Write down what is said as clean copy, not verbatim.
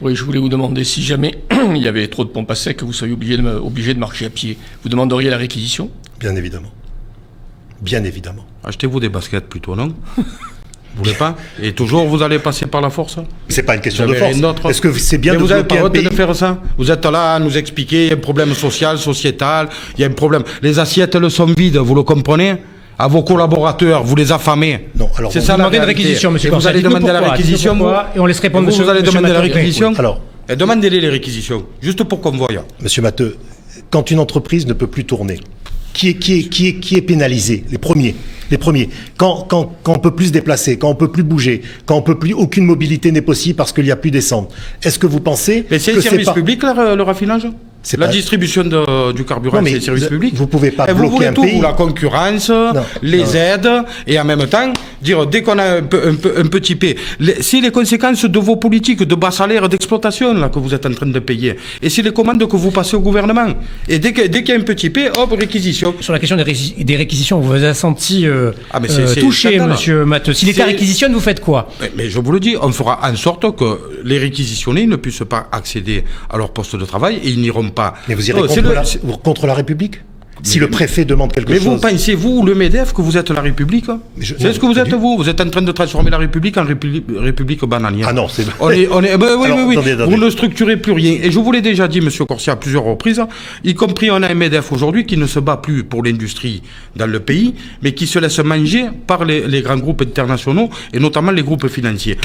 Oui, je voulais vous demander si jamais il y avait trop de pompes à sec, vous seriez obligé de marcher à pied. Vous demanderiez la réquisition? Bien évidemment. Bien évidemment. Achetez-vous des baskets plutôt, non? Vous voulez pas? Et toujours vous allez passer par la force? C'est pas une question Vous de avez force. une autre- Est-ce que c'est bien Mais de vous avez bloquer pas un honte pays de faire ça? Vous êtes là à nous expliquer, il y a un problème social, sociétal, il y a un problème. Les assiettes, elles sont vides, vous le comprenez? À vos collaborateurs, vous les affamez. Non, alors c'est bon, ça Vous la demandez une réalité. réquisition, monsieur Et vous Corsia. allez Dites-nous demander la pourquoi, réquisition, dites-nous pourquoi, et on laisse répondre vous allez demander la Matteux. réquisition. Alors, Et demandez-les les réquisitions, juste pour qu'on voie. Monsieur Matteux, quand une entreprise ne peut plus tourner, qui est pénalisé? Les premiers. Quand on peut plus se déplacer, quand on peut plus bouger, quand on peut plus, aucune mobilité n'est possible parce qu'il n'y a plus d'essence. Est-ce que vous pensez Mais c'est que un service pas... public, le raffinage? C'est La pas- distribution du carburant, Non, mais c'est un service public. vous pouvez pas Et vous bloquer voulez un tout, pays. vous, la concurrence, les non. aides, et en même temps, dire dès qu'on a un petit P, c'est les conséquences de vos politiques de bas salaire d'exploitation là que vous êtes en train de payer. Et c'est les commandes que vous passez au gouvernement. Et dès qu'il y a un petit P, hop, réquisition. Sur la question des réquisitions, vous vous avez senti Mais c'est touché, scandaleux. monsieur Matteux. Si l'État C'est- réquisitionne, vous faites quoi? Mais je vous le dis, on fera en sorte que les réquisitionnés ne puissent pas accéder à leur poste de travail et ils n'iront pas. Mais vous irez Oh, contre la République? Si le préfet demande quelque Mais chose... vous pensez, vous, le MEDEF, que vous êtes la République? C'est ce que vous êtes, vous? Vous êtes en train de transformer la République en République bananière. Ah non, c'est... Oui, oui. Attendez. Vous ne structurez plus rien. Et je vous l'ai déjà dit, monsieur Corsia, à plusieurs reprises, y compris on a un MEDEF aujourd'hui qui ne se bat plus pour l'industrie dans le pays, mais qui se laisse manger par les grands groupes internationaux et notamment les groupes financiers.